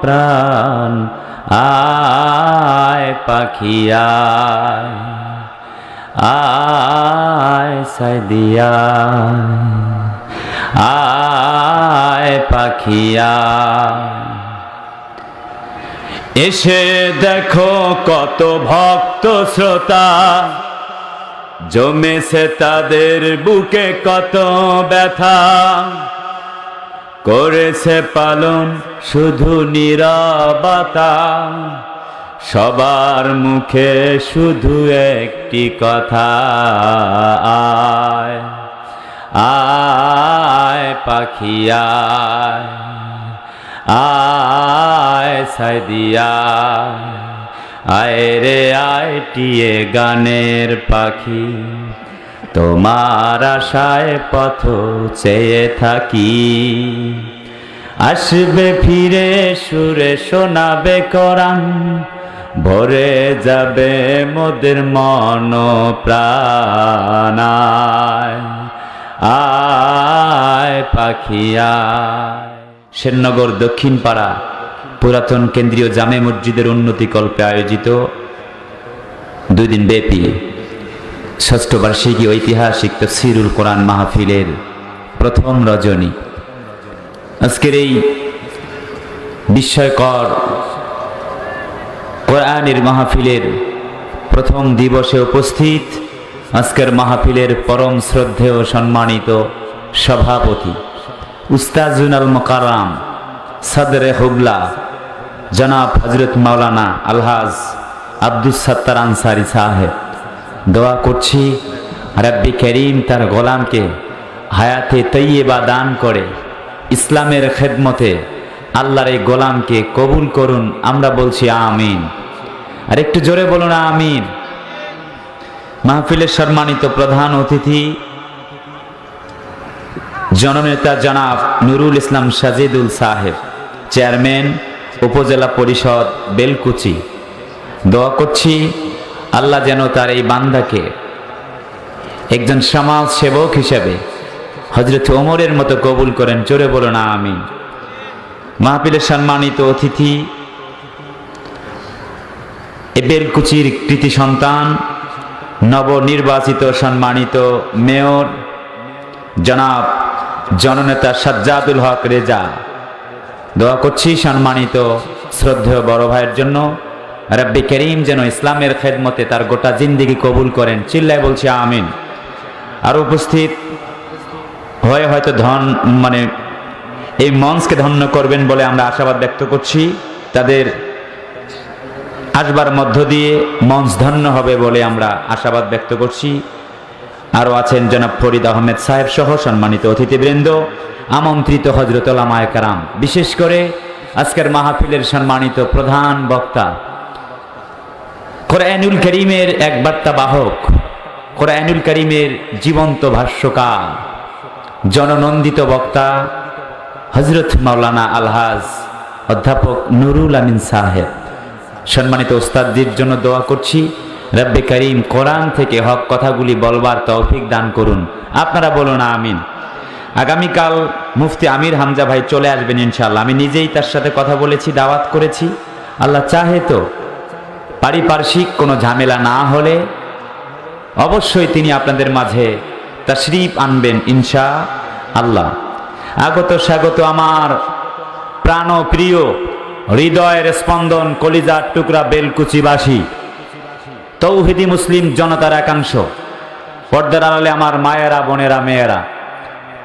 প্রাণ আয় পাখি আয়, আয় সাইদিয়া আয় পাখি আয়। এসে দেখো কত ভক্ত শ্রোতা জমেছে তাদের বুকে কত ব্যথা, করেছে পালন শুধু নীরবতা, সবার মুখে শুধু একটি কথা, আয় আয় পাখি আয়, আয় সাইদিয়া আয় রে আয় টিয়ে গানের পাখি, তোমার আশায় পথ চেয়ে থাকি। আসবে ফিরে সুরে শোনাবে কোরআন, ভরে যাবে মোদের মন প্রাণ, আয় পাখি আয়। শ্যামনগর দক্ষিণ পাড়া পুরাতন কেন্দ্রীয় জামে মসজিদের উন্নতিকল্পে আয়োজিত 2 দিন ব্যাপী ষষ্ঠ বার্ষিকী ঐতিহাসিক তাফসীরুল কোরআন মাহফিলের প্রথম রজনী। আজকের এই বিস্ময়কর কোরআনের মাহফিলের প্রথম দিবসে উপস্থিত আজকের মাহফিলের পরম শ্রদ্ধেয় সম্মানিত সভাপতি উস্তাজুল মুকাররম সদরে হুবলা জনাব হযরত মাওলানা আলহাজ আব্দুস সাত্তার আনসারী সাহেব, দোয়া করছি রব্বি করিম তার গোলামকে হায়াতে তৈয়বা দান করে ইসলামের খেদমতে আল্লাহর এই গোলামকে কবুল করুন। আমরা বলছি আমিন, আর একটু জোরে বলুন আমিন। মাহফিলের সম্মানিত প্রধান অতিথি জননেতা জনাব নুরুল ইসলাম সাজিদুল সাহেব, চেয়ারম্যান উপজেলা পরিষদ বেলকুচি, দোয়া করছি আল্লাহ যেন তার এই বান্দাকে একজন সমাজ সেবক হিসেবে হযরত ওমরের মতো কবুল করেন। জোরে বলুন আমিন। মাহফিলের সম্মানিত অতিথি বেলকুচির কৃতি সন্তান নবনির্বাচিত সম্মানিত মেয়র জনাব জননেতা সাজ্জাদুল হক রেজা, দোয়া করছি সম্মানিত শ্রদ্ধেয় বড় ভাইয়ের জন্য রব্বি করিম যেন ইসলামের খেদমতে তার গোটা জিন্দেগি কবুল করেন। চিল্লায় বলছি আমিন। আর উপস্থিত হয়ে হয়তো এই মঞ্চকে ধন্য করবেন বলে আমরা আশাবাদ ব্যক্ত করছি। তাদের আসবার মধ্য দিয়ে মঞ্চ ধন্য হবে বলে আমরা আশাবাদ ব্যক্ত করছি। আরও আছেন জনাব ফরিদ আহমেদ সাহেব সহ সম্মানিত অতিথিবৃন্দ, আমন্ত্রিত হযরত উলামায়ে কেরাম, বিশেষ করে আজকের মাহফিলের সম্মানিত প্রধান বক্তা কোরআনুল কারীমের এক বার্তা বাহক, কোরআনুল কারীমের জীবন্ত ভাষ্যকার, জননন্দিত বক্তা হযরত মাওলানা আলহাজ অধ্যাপক নুরুল আমিন সাহেব। সম্মানিত ওস্তাদজির জন্য দোয়া করছি রব্বে করিম কোরআন থেকে হক কথাগুলি বলবার তৌফিক দান করুন। আপনারা বলুন আমিন। আগামীকাল মুফতি আমির হামজা ভাই চলে আসবেন ইনশাআল্লাহ। আমি নিজেই তার সাথে কথা বলেছি, দাওয়াত করেছি। আল্লাহ চাহে তো পারিপার্শ্বিক কোনো ঝামেলা না হলে অবশ্যই তিনি আপনাদের মাঝে তাশরীফ আনবেন ইনশাআল্লাহ। আগত স্বাগত আমার প্রাণ প্রিয় হৃদয়ের স্পন্দন কলিজার টুকরা বেলকুচিবাসী তৌহিদি মুসলিম জনতার একাংশ, পর্দার আড়ালে আমার মায়েরা বোনেরা মেয়েরা,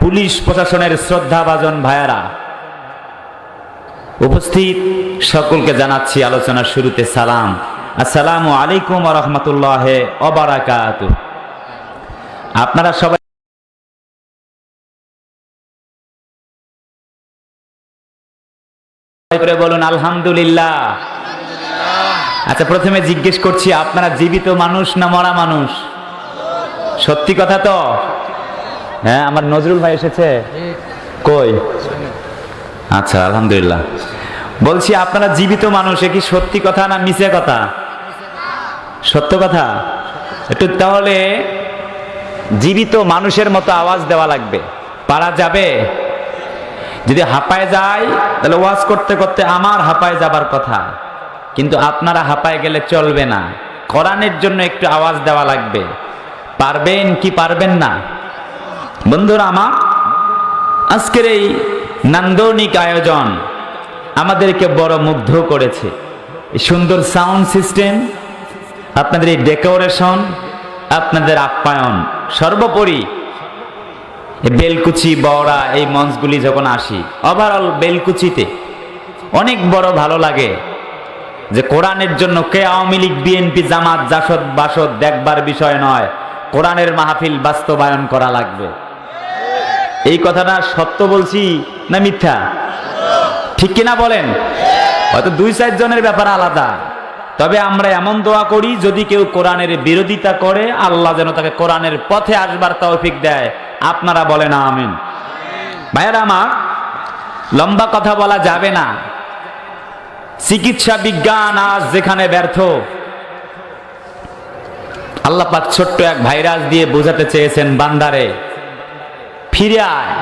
পুলিশ প্রশাসনের শ্রদ্ধাভাজন ভাইয়েরা, উপস্থিত সকলকে জানাচ্ছি আলোচনার শুরুতে সালাম। আসসালামু আলাইকুম ওয়া রাহমাতুল্লাহি ওয়া বারাকাতুহু। আপনারা সবাই করে বলুন আলহামদুলিল্লাহ। আচ্ছা, প্রথমে জিজ্ঞেস করছি, আপনারা জীবিত মানুষ না মরা মানুষ? সত্যি কথা তো? হ্যাঁ, আমার নজরুল ভাই এসেছে কই? আচ্ছা, আলহামদুলিল্লাহ। বলছি আপনারা জীবিত মানুষ, এ কি সত্যি কথা না মিছে কথা? সত্য কথা। একটু তাহলে জীবিত মানুষের মতো আওয়াজ দেওয়া লাগবে। পারা যাবে? যদি হাঁপায় যায় তাহলে ওয়াজ করতে করতে আমার হাঁপায় যাবার কথা, কিন্তু আপনারা হাঁপায় গেলে চলবে না। কোরআনের জন্য একটু আওয়াজ দেওয়া লাগবে। পারবেন কি পারবেন না? বন্ধুরা আমার, আজকের এই নান্দনিক আয়োজন আমাদেরকে বড় মুগ্ধ করেছে। এই সুন্দর সাউন্ড সিস্টেম, আপনাদের এই ডেকোরেশন, আপনাদের আপ্যায়ন, সর্বোপরি বেলকুচি বড়া এই মঞ্চগুলি যখন আসি, ওভারঅল বেলকুচিতে অনেক বড় ভালো লাগে যে কোরআনের জন্য কে আওয়ামী লীগ বিএনপি জামাত জাসদ বাসদ দেখবার বিষয় নয়, কোরআনের মাহফিল বাস্তবায়ন করা লাগবে। এই কথাটা সত্য বলছি না মিথ্যা? ঠিক কিনা বলেন? হয়তো 2-4 জনের ব্যাপার আলাদা, তবে আমরা এমন দোয়া করি যদি কেউ কোরআনের বিরোধিতা করে আল্লাহ যেন তাকে কোরআনের পথে আসবার তৌফিক দেয়। আপনারা বলেন আমিন। ভাইয়েরা আমার, লম্বা কথা বলা যাবে না। চিকিৎসা বিজ্ঞান আজ যেখানে ব্যর্থ, আল্লাহ পাক ছোট্ট এক ভাইরাস দিয়ে বোঝাতে চেয়েছেন বান্দারে, ফিরে আয়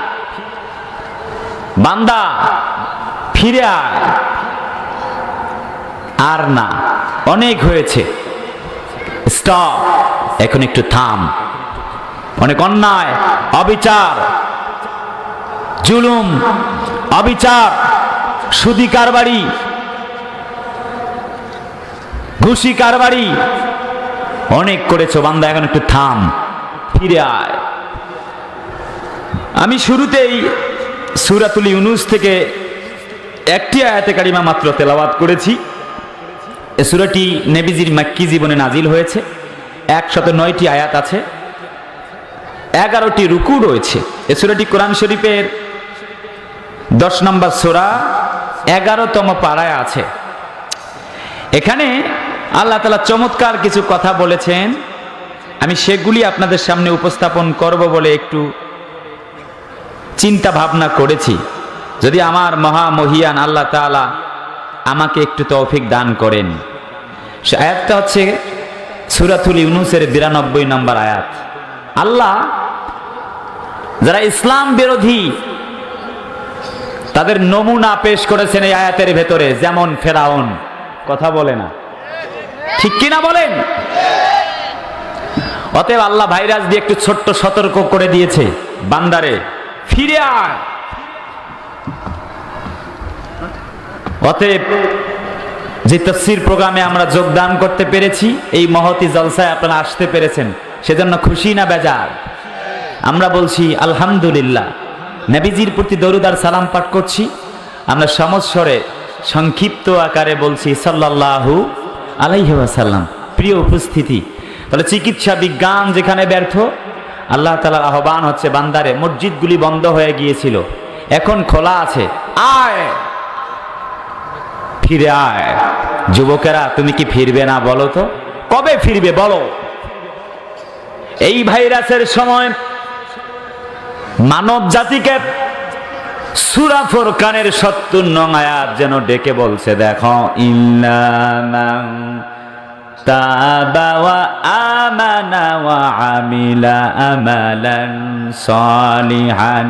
বান্দা, ফিরে আয়। আর না, অনেক হয়েছে, স্টপ, এখন একটু থাম। অনেক অন্যায়, অবিচার, জুলুম, অবিচার, সুদি কারবারি, ঘুষি কারবারি অনেক করেছো বান্দা, এখন একটু থাম, ফিরে আয়। আমি শুরুতেই সূরাতুল ইউনূস থেকে একটি আয়াতে কারিমা মাত্র তেলাওয়াত করেছি। এই সূরাটি নবীজির মাক্কি জীবনে নাজিল হয়েছে। 109টি আয়াত আছে, 11টি রুকু রয়েছে। এই সূরাটি কোরআন শরীফের 10 নম্বর সূরা 11তম পারায় আছে। এখানে আল্লাহ তাআলা চমৎকার কিছু কথা বলেছেন, আমি সেগুলি আপনাদের সামনে উপস্থাপন করব বলে একটু চিন্তা ভাবনা করেছি। যদি আমার মহামহিয়ান আল্লাহ তাআলা আমাকে একটু তৌফিক দান করেন। সে আয়াতটা হচ্ছে সূরাতুল ইউনূসের 92 নম্বর আয়াত। আল্লাহ যারা ইসলাম বিরোধী তাদের নমুনা পেশ করেছেন এই আয়াতের ভেতরে, যেমন ফেরাউন। কথা বলে না, ঠিক কিনা বলেন? অতএব আল্লাহ ভাইরাস দিয়ে একটু ছোট্ট সতর্ক করে দিয়েছে, বান্দারে ফিরে আয়। অতএব যে তাফসীর প্রোগ্রামে আমরা যোগদান করতে পেরেছি, এই মহতি জলসায় আপনারা আসতে পেরেছেন, সেজন্য খুশি না বেজার? আমরা বলছি আলহামদুলিল্লাহ। নবীজির প্রতি দরুদ আর সালাম পাঠ করছি। আমরা সমস্বরে সংক্ষিপ্ত আকারে বলছি সাল্লাল্লাহু আলাইহি ওয়াসাল্লাম। প্রিয় উপস্থিতি, তাহলে চিকিৎসা বিজ্ঞান যেখানে ব্যর্থ, আল্লাহ তাআলার আহ্বান হচ্ছে বান্দারে, মসজিদগুলি বন্ধ হয়ে গিয়েছিল, এখন খোলা আছে, আয়, ফিরে আয়। যুবকেরা, তুমি কি ফিরবে না বলো তো? কবে ফিরবে বলো? এই ভাইরাসের সময় মানব জাতিকে সূরা ফুরকানের ৭০ নং আয়াত যেন ডেকে বলছে, দেখো, ইল্লামান তাবা ওয়া আমানা ওয়া আমিলা আমালান সালিহান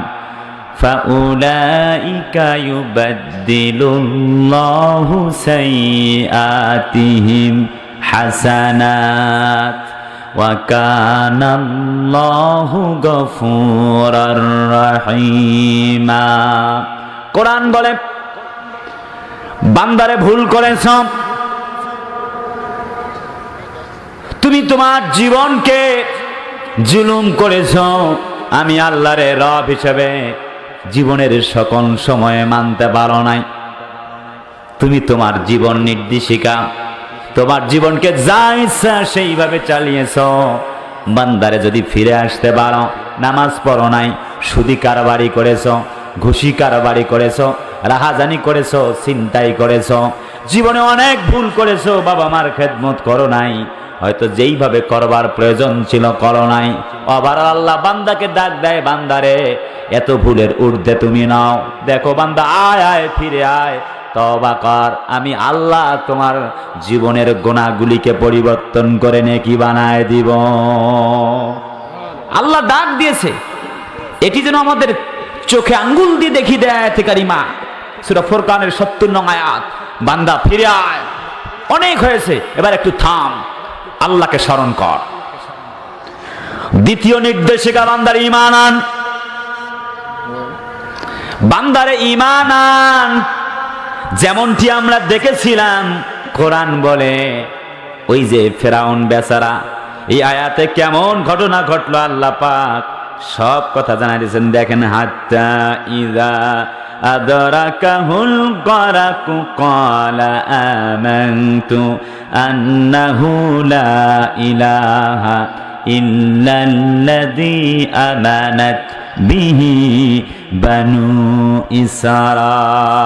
ফাউলাইকা ইউবাদদিলুল্লাহু সাইয়্যাতিহিম হাসানাত ওয়া কানাল্লাহু গফুরার রহিমা। কোরআন বলে, বান্দারে ভুল করেছ, তুমি তোমার জীবনকে জুলুম করেছ, আমি আল্লাহরে রব হিসেবে জীবনের সকল সময়ে মানতে পারো নাই। তুমি তোমার জীবন নির্দেশিকা, তোমার জীবনকে যা ইচ্ছা সেইভাবে চালিয়েছ। বান্দারে যদি ফিরে আসতে পারো, নামাজ পড়ো নাই, সুদি কারবারি করেছ, ঘুষি কারবারি করেছ, রাহাজানি করেছ, ছিনতাই করেছ, জীবনে অনেক ভুল করেছ, বাবা মার খেদমত করো নাই, হয়তো যেইভাবে করবার প্রয়োজন ছিল করো নাই। আবার আল্লাহ বান্দাকে ডাক দেয়, বান্দারে এত ভুলের ঊর্ধ্বে তুমি নাও, দেখো বান্দা, আয় আয়, ফিরে আয়, তওবা কর, আমি আল্লাহ তোমার জীবনের গুনাহগুলিকে পরিবর্তন করে নেকি বানায় দিব। আল্লাহ ডাক দিয়েছে, এটি যেন আমাদের চোখে আঙ্গুল দিয়ে দেখি দেয় আয়াতে কারিমা, সূরা ফুরকানের ৭০ নং আয়াত। বান্দা ফিরে আয়, অনেক হয়েছে, এবার একটু থাম, আল্লাহকে স্মরণ কর। দ্বিতীয় নির্দেশিকা, বান্দার ঈমান আন, বান্দারে ঈমান আন। যেমনটি আমরা দেখেছিলাম, কোরআন বলে ওই যে ফেরাউন বেচারা, এই আয়াতে কেমন ঘটনা ঘটলো আল্লাহ পাক সব কথা জানাই দিয়েছেন। দেখেন, হাত্তা ইযা আদরাকাহুল গরাকু ক্বালা আমানতু আন্নাহু লা ইলাহা ইল্লাল্লাযী আমানাত বিহি বানু ইসরাঈলা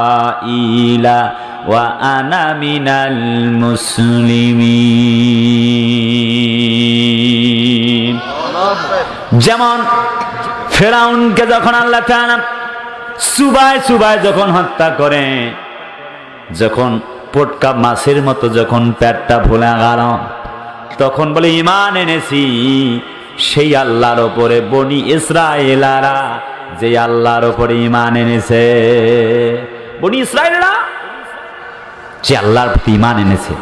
ওয়া আনা মিনাল মুসলিমিন। যেমন ফেরাউনকে যখন আল্লাহ তাআলা সুবায় সুবায় যখন হত্যা করে, যখন পটকা মাছের মতো যখন পেটটা ভোলা গেল, তখন বলে ঈমান এনেছি সেই আল্লাহর উপরে। বনি ইসরাঈলারা যে আল্লাহর উপরে ঈমান এনেছে, বনি ইসরাঈলরা যে আল্লাহর প্রতি ঈমান এনেছে,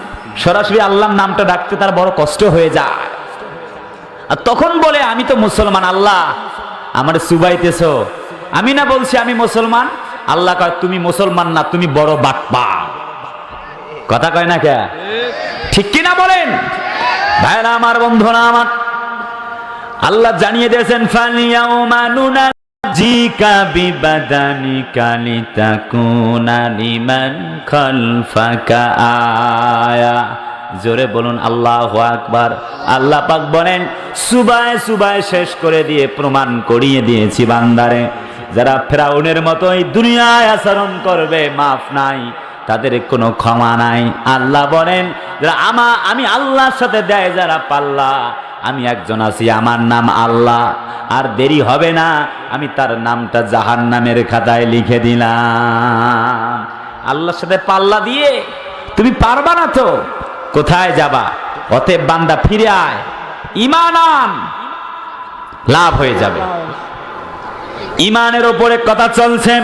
সরাসরি আল্লাহর নামটা ডাকতে তার বড় কষ্ট হয়ে যায়। আর তখন বলে আমি তো মুসলমান, আল্লাহ আমার সুবাইতেছো। আমি না বলছি আমি মুসলমান, আল্লাহ কয় তুমি মুসলমান না, তুমি বড় বাটপা। কথা কয় না কে? ঠিক কিনা বলেন ভাইরা আমার, বন্ধুরা আমার? আল্লাহ জানিয়ে দিয়েছেন, ফালিয়াউমা নুনাজ্জিকা বিবাদানিকা লিতাকুনা লিমান খালফাকা আয়া। জোরে বলুন আল্লাহু আকবার। আল্লাহ পাক বলেন, সুবায় সুবায় শেষ করে দিয়ে প্রমাণ করিয়ে দিয়েছি বান্দারে, যারা ফেরাউনের মতো এই দুনিয়ায় আচরণ করবে মাফ নাই, তাদের কোনো ক্ষমা নাই। আল্লাহ বলেন, যারা আমি আল্লাহর সাথে দেয় যারা পাল্লা, আমি একজন আছি, আমার নাম আল্লাহ, আর দেরি হবে না, আমি তার নামটা জাহান্নামের খাতায় লিখে দিলাম। আল্লাহর সাথে পাল্লা দিয়ে তুমি পারবা না তো কোথায় যাবা? অতএব বান্দা ফিরে আয়, ঈমান আন, লাভ হয়ে যাবে। ঈমানের উপরে কথা চলছে।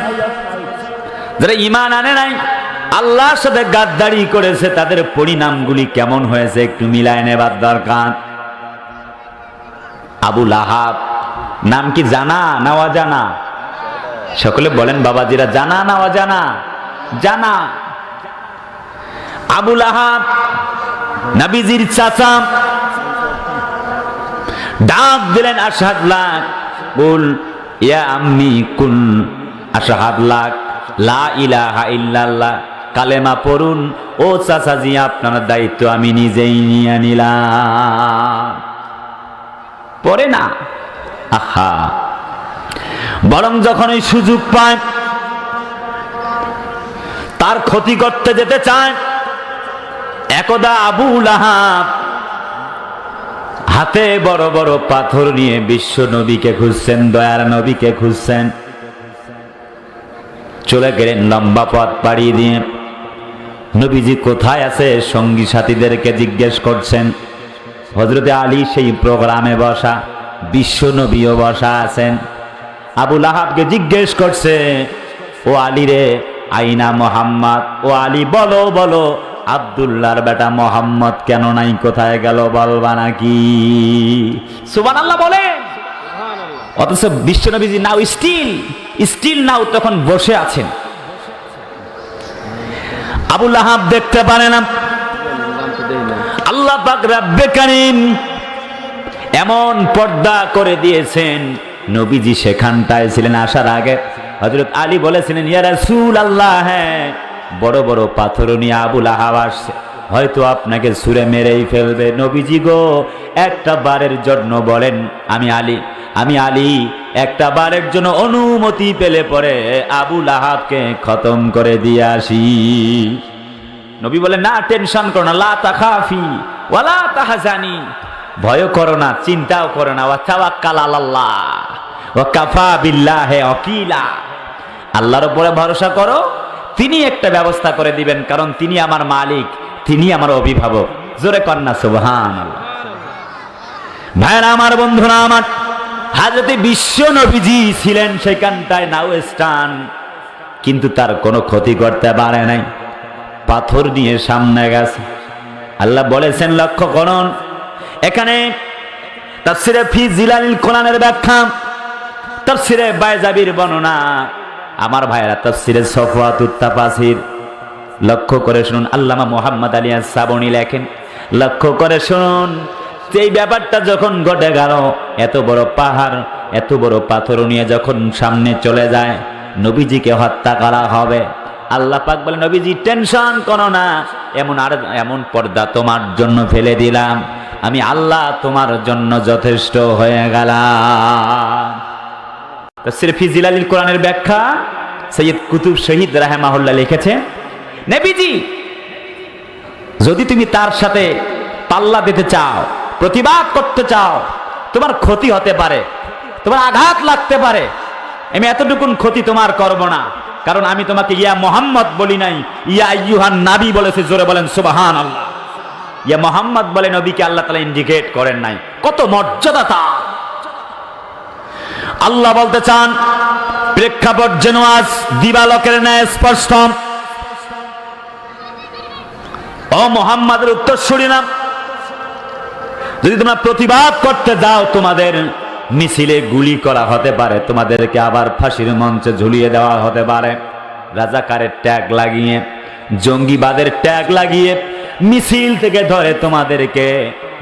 যারা ঈমান আনে নাই, আল্লাহর সাথে গাদ্দারি করেছে, তাদের পরিণামগুলি কেমন হয়েছে একটু মিলায় নেবার দরকার। আবু লাহাব নাম কি জানা না অজানা? সকলে বলেন বাবাজিরা, জানা না অজানা? জানা। আবু লাহাব নবীজির চাচা, ডাক দিলেন আশহাদ লাক কুল ইয়া আম্মি কুল আশহাদ লাক লা ইলাহা ইল্লাল্লাহ, কালেমা পড়ুন ও চাচাজি, আপনার দায়িত্ব আমি নিজেই নিয়ে নিলাম। পড়ে না, আহা, বরং যখন এই সুযোগ পায় তার ক্ষতি করতে যেতে চায়। একদা আবু লাহাব হাতে বড় বড় পাথর নিয়ে বিশ্ব নবীকে খুঁজছেন, দয়ার নবীকে খুঁজছেন। চলে গেলেন লম্বা পথ পাড়িয়ে দিয়ে। নবীজি কোথায় আছে সঙ্গী সাথীদেরকে জিজ্ঞেস করছেন। হযরতে আলী সেই প্রোগ্রামে বসা, বিশ্ব নবীও বসা আছেন। আবু লাহাবকে জিজ্ঞেস করছে, ও আলী রে, আইনা মোহাম্মদ? ও আলী বলো বলো, আব্দুল্লাহর বেটা মোহাম্মদ কেন নাই, কোথায় গেল বলবা নাকি? সুবহানাল্লাহ বলে। অথচ বিশ্বনবীজি নাও স্টিল নাও তখন বসে আছেন। আবু লাহাব দেখতে পারে না। আল্লাহ পাক রব্বে কারীম এমন পর্দা করে দিয়েছেন, নবীজি সেখানটায় ছিলেন। আসার আগে হযরত আলী বলেছিলেন, ইয়া রাসূলুল্লাহ, হ্যাঁ, বড় বড় পাথর নিয়ে আবু লাহাব আসছে, হয়তো আপনাকে ছুঁড়ে মেরেই ফেলবে। নবীজি গো, একটা বারের জন্য বলেন, আমি আলী একটা বারের জন্য অনুমতি পেলে পরে আবু লাহাবকে খতম করে দিয়ে আসি। নবী বলে, না, টেনশন করো না, লা তাখাফি ওয়ালা তাহজানি, ভয় করো না, চিন্তাও করো না, ওয়া তাওয়াক্কাল আলাল্লাহ ওয়া কাফা বিল্লাহি ওয়াকিলা, আল্লাহর উপরে ভরসা করো, তিনি একটা ব্যবস্থা করে দিবেন, কারণ তিনি আমার মালিক, তিনি আমার অভিভাবক। জোরে কন্যা সুবহানাল্লাহ। ভাইরা আমার, বন্ধুরা আমার, হযরত বিশ্ব নবীজি ছিলেন সেখানটায় নাও স্থান, কিন্তু তার কোনো ক্ষতি করতে পারে নাই, পাথর নিয়ে সামনে গেছে। আল্লাহ বলেছেন লক্ষ্য করুন, এখানে তাফসীরে ফি জিলালিল কোরআনের ব্যাখ্যা, তাফসীরে বাইজাবির বর্ণনা, আমার ভাইরা তাফসীরে সফওয়াতুত তাফাসির লক্ষ্য করে শুনুন। আল্লামা মুহাম্মদ আলী আস-সাবুনি লেখেন, লক্ষ্য করে শুনুন, এই ব্যাপারটা যখন ঘটে গেল, এত বড় পাহাড়, এত বড় পাথর নিয়ে যখন সামনে চলে যায়, নবীজিকে হত্যা করা হবে। আল্লাহ পাক বলে, নবীজি টেনশন করো না, এমন পর্দা তোমার জন্য ফেলে দিলাম, আমি আল্লাহ তোমার জন্য যথেষ্ট হয়ে গেলাম। তাফসীর ফি জিলালিল কোরআনের ব্যাখ্যা সৈয়দ কুতুব শহীদ রাহিমাহুল্লাহ লিখেছে, নবীজি যদি তুমি তার সাথে পাল্লা দিতে চাও, প্রতিবাদ করতে চাও, তোমার ক্ষতি হতে পারে, তোমার আঘাত লাগতে পারে, আমি এতটুকুন ক্ষতি তোমার করব না, কারণ আমি তোমাকে ইয়া মুহাম্মদ বলি নাই, ইয়া আইয়ুহান নাবী বলেছে। জোরে বলেন সুবহানাল্লাহ। ইয়া মুহাম্মদ বলে নবীকে আল্লাহ তাআলা ইন্ডিকেট করেন নাই, কত মর্যাদা তার। আল্লাহ বলতে চান, প্রেক্ষাপট যেন আজ দিবালোকের ন্যায় স্পষ্ট। ও মুহাম্মাদের উত্তরসূরি না, যদি তোমরা প্রতিবাদ করতে যাও, তোমাদের মিছিলে গুলি করা হতে পারে, তোমাদেরকে আবার ফাঁসির মঞ্চে ঝুলিয়ে দেওয়া হতে পারে, রাজাকারের ট্যাগ লাগিয়ে, জঙ্গিবাদের ট্যাগ লাগিয়ে মিছিল থেকে ধরে তোমাদেরকে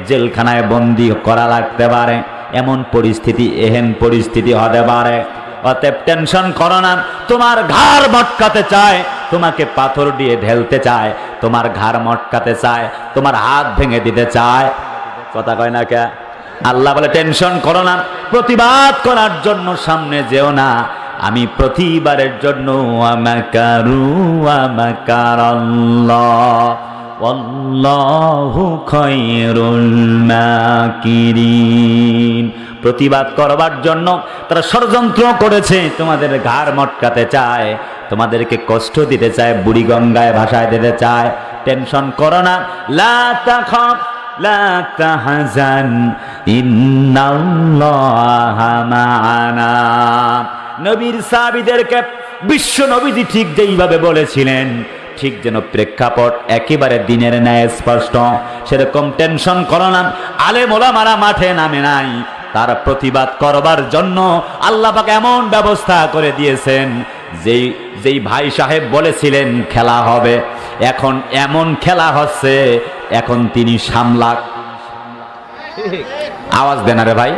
জেলখানায় বন্দী করা লাগতে পারে, এমন পরিস্থিতি, এহেন পরিস্থিতি হতে পারে। অতএব টেনশন করো না, তোমার ঘাড় মটকাতে চায়, তোমাকে পাথর দিয়ে ঢেলতে চায়, তোমার ঘাড় মটকাতে চায়, তোমার হাত ভেঙে দিতে চায়, কথা কয় না কে? আল্লাহ বলে টেনশন করো না, প্রতিবাদ করার জন্য সামনে যেও না, আমি প্রতিবারের জন্য আমাকারু আমাকারাল্লাহ ওয়াল্লাহু খায়রুল মাকিরিন। প্রতিবাদ করবার জন্য তারা ষড়যন্ত্র করেছে, তোমাদের ঘাড় মটকাতে চায়, তোমাদেরকে কষ্ট দিতে চায়, বুড়িগঙ্গায় ভাসায় দিতে চায়। টেনশন করো না, লা তাখাফ লা তাহজান ইন্নাল্লাহা মা'ানা। নবীর সাহাবীদেরকে বিশ্ব নবীজি ঠিক যেইভাবে বলেছিলেন, ঠিক যেন প্রেক্ষাপট একেবারে দিনের ন্যায় স্পষ্ট, সেরকম টেনশন করো না। আলেম ওলামারা মাঠে নামে নাই, তার প্রতিবাদ করবার জন্য আল্লাহ পাক এমন ব্যবস্থা করে দিয়েছেন, যেই ভাই সাহেব বলেছিলেন খেলা হবে, এখন এমন খেলা হচ্ছে, এখন তিনি সামলাক। আওয়াজ দেন রে ভাই,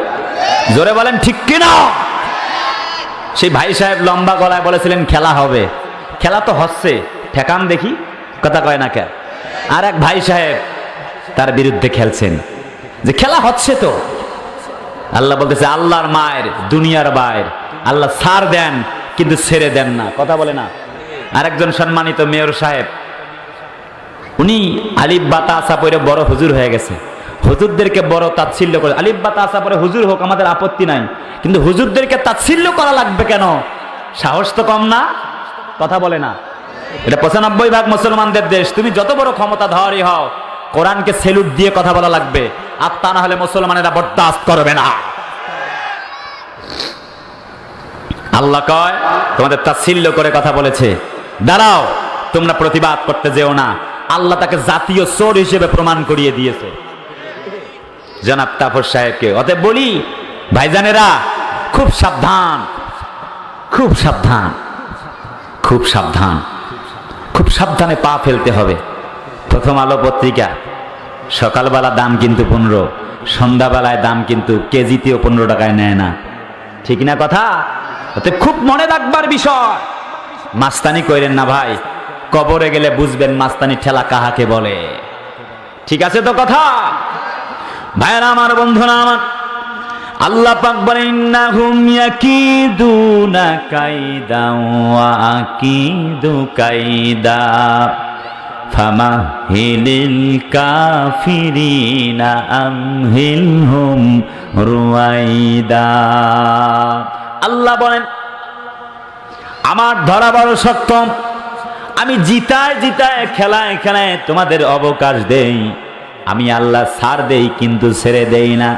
জোরে বলেন ঠিক কিনা? সেই ভাই সাহেব লম্বা গলায় বলেছিলেন খেলা হবে, খেলা তো হচ্ছে, ঠেকান দেখি, কথা কয় না কে? আর এক ভাই সাহেব তার বিরুদ্ধে খেলছেন যে খেলা হচ্ছে তো। আল্লাহ বলতেছে, আল্লাহর মায়ের দুনিয়ার বাইর, আল্লাহ ছাড় দেন কিন্তু ছেড়ে দেন না, কথা বলে না। আরেকজন সম্মানিত মেয়র সাহেব, উনি আলিফ বা তাসা পড়ে বড় হুজুর হয়ে গেছে, হুজুরদেরকে বড় তাচ্ছিল্য করে। আলিফ বা তাসা পড়ে হুজুর হোক, আমাদের আপত্তি নাই, কিন্তু হুজুরদেরকে তাচ্ছিল্য করা লাগবে কেন? সাহস তো কম না, কথা বলে না। এটা ৯৫% মুসলমানদের দেশ, তুমি যত বড় ক্ষমতাধরই হও, কোরআনকে সেলুট দিয়ে কথা বলা লাগবে, আর তা না হলে মুসলমানেরা বরদাস্ত করবে না। আল্লাহ কয়, তোমাদের তাচ্ছিল্য করে কথা বলেছে, দাঁড়াও, তোমরা প্রতিবাদ করতে যেও না। আল্লাহ তাকে জাতীয় চোর হিসেবে প্রমাণ করিয়ে দিয়েছে জনাব তাফর সাহেবকে। অতএব বলি ভাইজানেরা, খুব সাবধান, খুব সাবধান, খুব সাবধান, খুব সাবধানে পা ফেলতে হবে। প্রথম আলো পত্রিকা সকালবেলা দাম কিন্তু 15, সন্ধ্যাবেলায় দাম কিন্তু কেজিতেও 15 টাকায় নেয় না, ঠিক না কথা? অতএব খুব মনে রাখবার বিষয়, মাস্তানি কইরেন না ভাই, কবরে গেলে বুঝবেন মাস্তানি ঠেলা কাহাকে বলে, ঠিক আছে তো কথা? ভাইরা আমার, বন্ধুরা আমার, আল্লাহ পাক বলেন, ইন্নাহুম ইয়াকিদুনা কাইদা ওয়া আকিদু কাইদা ফামাহিলিল কাফিরিনা আমহিলহুম রুয়াইদা। আল্লাহ বলেন, আমার ধরা বড় শক্ত, আমি জিতায় জিতায় খেলায় খেলায় তোমাদের অবকাশ দেই, আমি আল্লাহ ছাড় দেই কিন্তু ছেড়ে দেই না।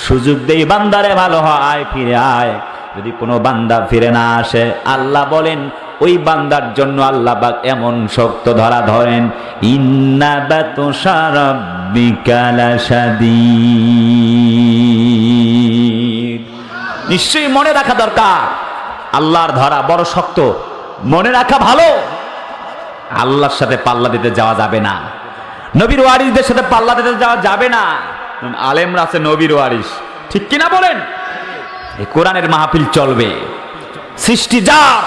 সুযোগ দেই বান্দারে, ভালো হয়, ফিরে আয়। যদি কোনো বান্দা ফিরে না আসে, আল্লাহ বলেন ওই বান্দার জন্য আল্লাহ পাক এমন শক্ত ধরা ধরেন, ইন্না বাতশা রাব্বিকা লাশাদীদ। নিশ্চয়ই মনে রাখা দরকার, আল্লাহর ধরা বড় শক্ত, মনে রাখা ভালো। আল্লাহর সাথে পাল্লা দিতে যাওয়া যাবে না, নবীর ওয়ারিসদের সাথে পাল্লা দিতে যাওয়া যাবে না। আলেমরা আছে নবীর ওয়ারিস, ঠিক কিনা বলেন? এই কোরআনের মাহফিল চলবে, সৃষ্টি যার